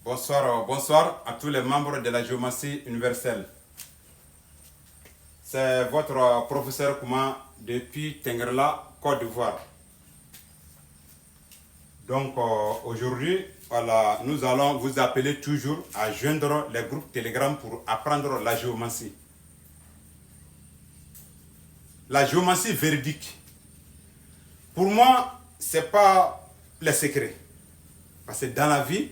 Bonsoir à tous les membres de la géomancie universelle. C'est votre professeur Kouma depuis Tengrela, Côte d'Ivoire. Donc aujourd'hui, voilà, nous allons vous appeler toujours à joindre les groupes Telegram pour apprendre la géomancie. La géomancie véridique. Pour moi, ce n'est pas le secret. Parce que dans la vie,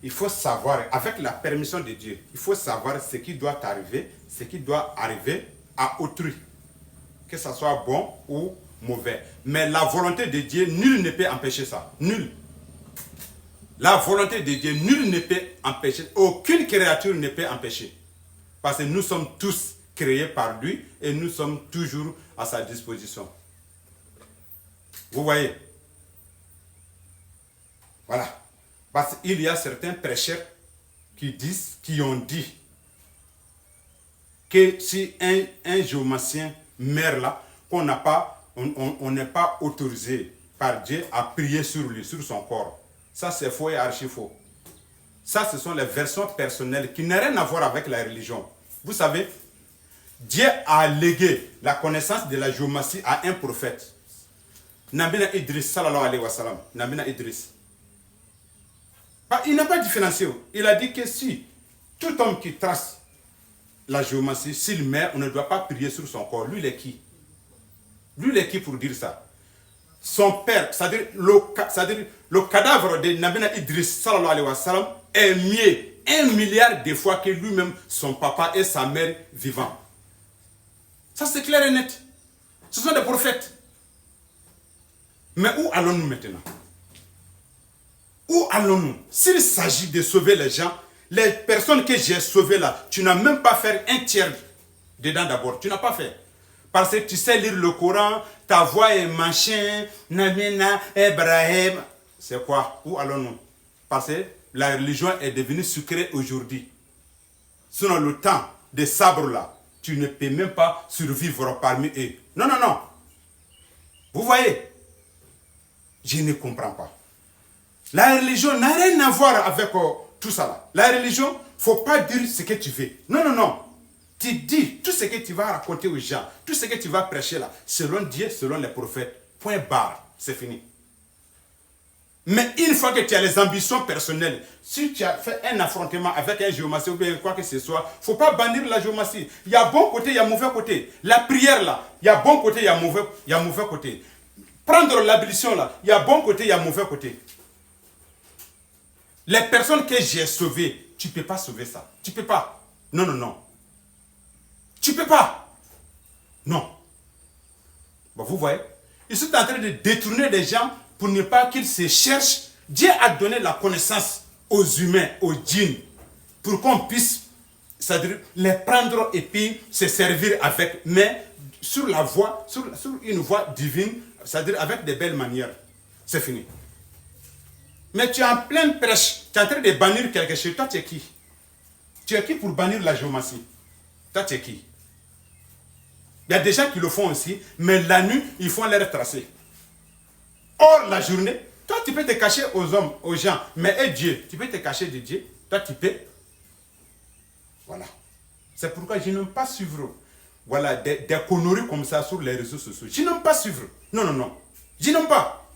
il faut savoir, avec la permission de Dieu, il faut savoir ce qui doit arriver, ce qui doit arriver à autrui. Que ce soit bon ou mauvais. Mais la volonté de Dieu, nul ne peut empêcher ça. Nul. La volonté de Dieu, nul ne peut empêcher. Aucune créature ne peut empêcher. Parce que nous sommes tous créés par lui et nous sommes toujours à sa disposition. Vous voyez? Voilà. Parce qu'il y a certains prêcheurs qui ont dit que si un géomacien meurt là, on n'est pas autorisé par Dieu à prier sur lui, sur son corps. Ça, c'est faux et archi faux. Ça, ce sont les versions personnelles qui n'ont rien à voir avec la religion. Vous savez, Dieu a légué la connaissance de la géomancie à un prophète. Nabina Idris, sallallahu alayhi wa sallam. Nabina Idris. Il n'a pas différencié. Il a dit que si tout homme qui trace la géomancie, s'il meurt, on ne doit pas prier sur son corps. Lui, il est qui? Lui, il est qui pour dire ça? Son père, c'est-à-dire le cadavre de Nabina Idris, sallallahu alayhi wa sallam, est mieux 1 milliard de fois que lui-même, son papa et sa mère vivants. Ça, c'est clair et net. Ce sont des prophètes. Mais où allons-nous maintenant? Où allons-nous? S'il s'agit de sauver les gens, les personnes que j'ai sauvées là, tu n'as même pas fait un tiers dedans d'abord. Tu n'as pas fait. Parce que tu sais lire le Coran, ta voix est machin, Namina, Ibrahim. C'est quoi? Où allons-nous? Parce que la religion est devenue sucrée aujourd'hui. Sinon, le temps des sabres là, tu ne peux même pas survivre parmi eux. Non, non, non. Vous voyez? Je ne comprends pas. La religion n'a rien à voir avec tout ça là. La religion, il ne faut pas dire ce que tu veux. Non, non, non. Tu dis tout ce que tu vas raconter aux gens, tout ce que tu vas prêcher là, selon Dieu, selon les prophètes. Point barre. C'est fini. Mais une fois que tu as les ambitions personnelles, si tu as fait un affrontement avec un géomacien ou bien quoi que ce soit, il ne faut pas bannir la géomacie. Il y a bon côté, il y a mauvais côté. La prière là, il y a bon côté, il y a mauvais côté. Prendre l'ablution là, il y a bon côté, il y a mauvais côté. Les personnes que j'ai sauvées, tu ne peux pas sauver ça. Tu ne peux pas. Non, non, non. Tu ne peux pas. Non. Bon, vous voyez, ils sont en train de détourner les gens pour ne pas qu'ils se cherchent. Dieu a donné la connaissance aux humains, aux djinns, pour qu'on puisse, c'est-à-dire les prendre et puis se servir avec, mais sur la voie, sur une voie divine, c'est-à-dire avec de belles manières. C'est fini. Mais tu es en pleine prêche, tu es en train de bannir quelque chose. Toi, tu es qui? Tu es qui pour bannir la géomancie? Toi, tu es qui? Il y a des gens qui le font aussi, mais la nuit, ils font leur tracé. Or, la journée, toi, tu peux te cacher aux hommes, aux gens, mais Dieu, tu peux te cacher de Dieu. Toi, tu peux. Voilà. C'est pourquoi je n'aime pas suivre voilà, des conneries comme ça sur les réseaux sociaux. Je n'aime pas suivre. Non, non, non. Je n'aime pas.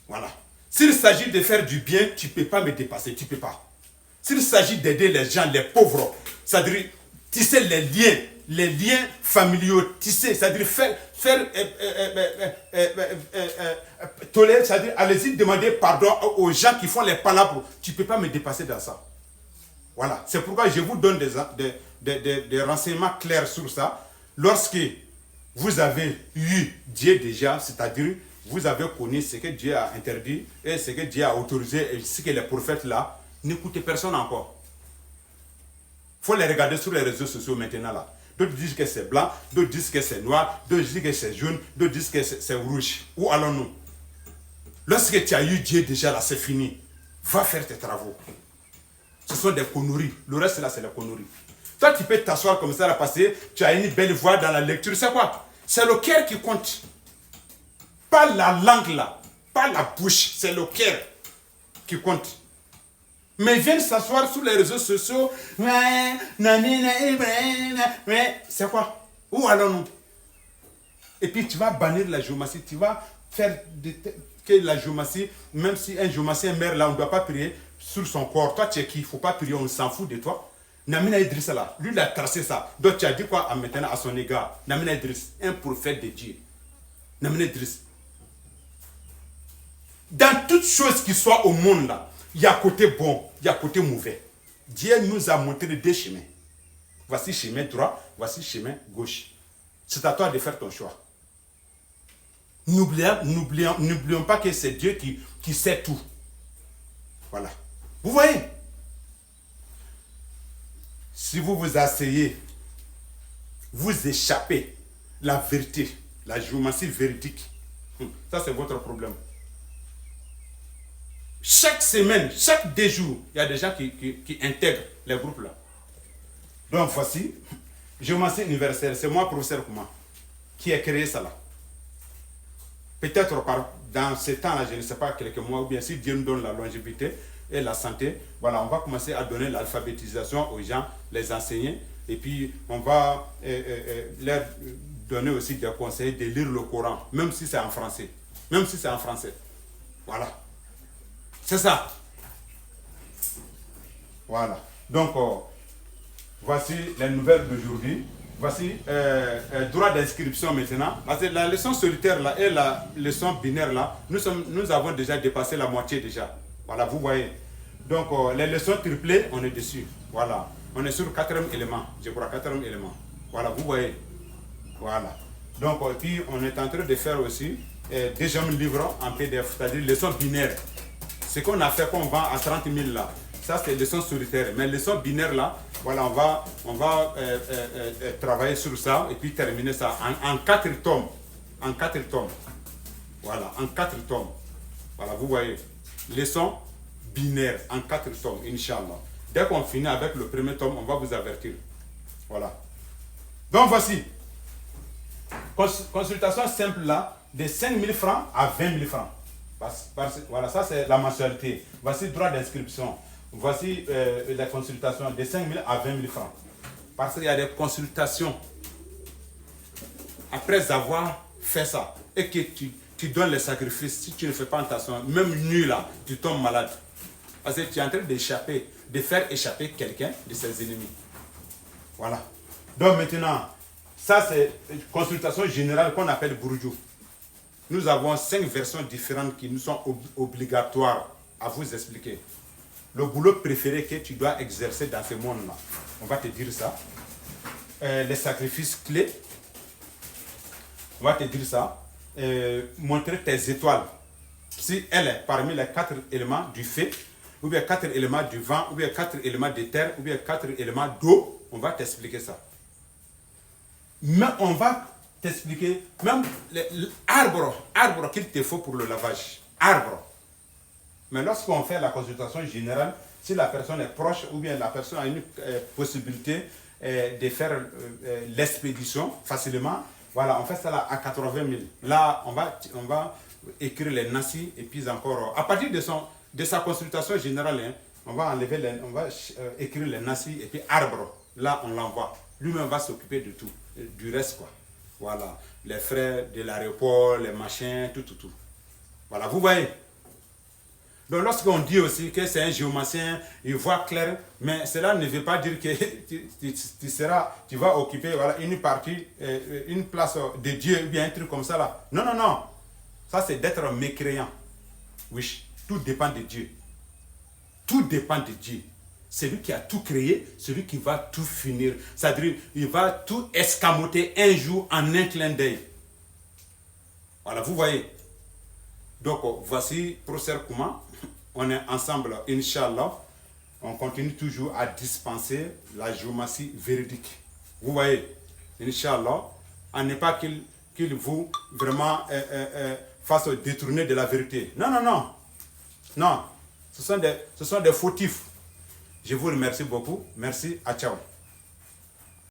Voilà. S'il s'agit de faire du bien, tu ne peux pas me dépasser, tu ne peux pas. S'il s'agit d'aider les gens, les pauvres, c'est-à-dire tisser les liens familiaux, tisser, c'est-à-dire tolérer, c'est-à-dire allez-y demander pardon aux gens qui font les palabres, tu ne peux pas me dépasser dans ça. Voilà, c'est pourquoi je vous donne des renseignements clairs sur ça. Lorsque vous avez eu Dieu déjà, c'est-à-dire vous avez connu ce que Dieu a interdit et ce que Dieu a autorisé et ce que les prophètes là, n'écoutez personne encore. Il faut les regarder sur les réseaux sociaux maintenant là. D'autres disent que c'est blanc, d'autres disent que c'est noir, d'autres disent que c'est jaune, d'autres disent que c'est rouge. Où allons-nous? Lorsque tu as eu Dieu déjà là, c'est fini. Va faire tes travaux. Ce sont des conneries. Le reste là, c'est les conneries. Toi, tu peux t'asseoir comme ça là, parce que tu as une belle voix dans la lecture. C'est quoi? C'est le cœur qui compte. Pas la langue là, pas la bouche, c'est le cœur qui compte. Mais ils viennent s'asseoir sur les réseaux sociaux. Ouais, c'est quoi? Où allons-nous? Et puis tu vas bannir la géomatie. Tu vas faire que la géomatie, même si un géomacien meurt là, on ne doit pas prier sur son corps. Toi, tu es qui? Il ne faut pas prier, on s'en fout de toi. Namina Idriss là, lui il a tracé ça. Donc tu as dit quoi maintenant à son égard? Namina Idriss, un prophète de Dieu. Namina Idriss. Dans toutes choses qui soient au monde là, il y a côté bon, il y a côté mauvais. Dieu nous a montré deux chemins. Voici chemin droit, voici chemin gauche. C'est à toi de faire ton choix. N'oublions pas que c'est Dieu qui sait tout. Voilà. Vous voyez? Si vous vous asseyez, vous échappez la vérité, la géomatie véridique. Ça, c'est votre problème. Chaque semaine, chaque 2 jours, il y a des gens qui intègrent les groupes là. Donc voici, géomatie universelle, c'est moi, professeur Kouma, qui ai créé ça là. Peut-être dans ce temps-là, je ne sais pas, quelques mois, ou bien si Dieu nous donne la longévité et la santé, voilà, on va commencer à donner l'alphabétisation aux gens, les enseigner, et puis on va leur donner aussi des conseils de lire le Coran, même si c'est en français. Même si c'est en français. Voilà. C'est ça. Voilà. Donc, voici les nouvelles d'aujourd'hui. Voici droit d'inscription maintenant. Parce que la leçon solitaire là et la leçon binaire là, nous avons déjà dépassé la moitié déjà. Voilà, vous voyez. Donc, les leçons triplées, on est dessus. Voilà. On est sur le 4e élément. Je crois, 4e élément. Voilà, vous voyez. Voilà. Donc, puis on est en train de faire aussi deuxième livre en PDF, c'est-à-dire leçon binaire. Ce qu'on a fait, qu'on vend à 30 000 là, ça c'est leçon solitaire. Mais leçon binaire là, voilà, on va travailler sur ça et puis terminer ça en 4 tomes. En 4 tomes. Voilà, en 4 tomes. Voilà, vous voyez. Leçon binaire en 4 tomes, Inch'Allah. Dès qu'on finit avec le premier tome, on va vous avertir. Voilà. Donc voici. Consultation simple là, de 5 000 francs à 20 000 francs. Voilà, ça c'est la mensualité. Voici droit d'inscription. Voici la consultation de 5 000 à 20 000 francs. Parce qu'il y a des consultations. Après avoir fait ça, et que tu donnes les sacrifices, si tu ne fais pas attention, même nuit là, tu tombes malade. Parce que tu es en train d'échapper, de faire échapper quelqu'un de ses ennemis. Voilà. Donc maintenant, ça c'est une consultation générale qu'on appelle Bourdieu. Nous avons 5 versions différentes qui nous sont obligatoires à vous expliquer. Le boulot préféré que tu dois exercer dans ce monde-là. On va te dire ça. Les sacrifices clés. On va te dire ça. Montrer tes étoiles. Si elle est parmi les 4 éléments du feu, ou bien 4 éléments du vent, ou bien 4 éléments de terre, ou bien 4 éléments d'eau, on va t'expliquer ça. Mais on va t'expliquer même l'arbre qu'il te faut pour le lavage. Arbre. Mais lorsqu'on fait la consultation générale, si la personne est proche ou bien la personne a une possibilité de faire l'expédition facilement, voilà, on fait ça là à 80 000. Là, on va écrire les nassis et puis encore, à partir de sa consultation générale, hein, on va écrire les nassis et puis arbre. Là, on l'envoie. Lui-même va s'occuper de tout, du reste quoi. Voilà, les frais de l'aéroport, les machins, tout. Voilà, vous voyez. Donc lorsqu'on dit aussi que c'est un géomacien, il voit clair, mais cela ne veut pas dire que tu vas occuper voilà, une partie, une place de Dieu, ou bien un truc comme ça là. Non. Ça c'est d'être mécréant. Oui, tout dépend de Dieu. Tout dépend de Dieu. C'est lui qui a tout créé, celui qui va tout finir. C'est-à-dire, il va tout escamoter un jour en un clin d'œil. Voilà, vous voyez. Donc, voici professeur Kouma. On est ensemble, Inch'Allah. On continue toujours à dispenser la géomatie véridique. Vous voyez, Inch'Allah, à ne pas qu'il vous vraiment fasse détourner de la vérité. Non. Ce sont des fautifs. Je vous remercie beaucoup. Merci. À ciao.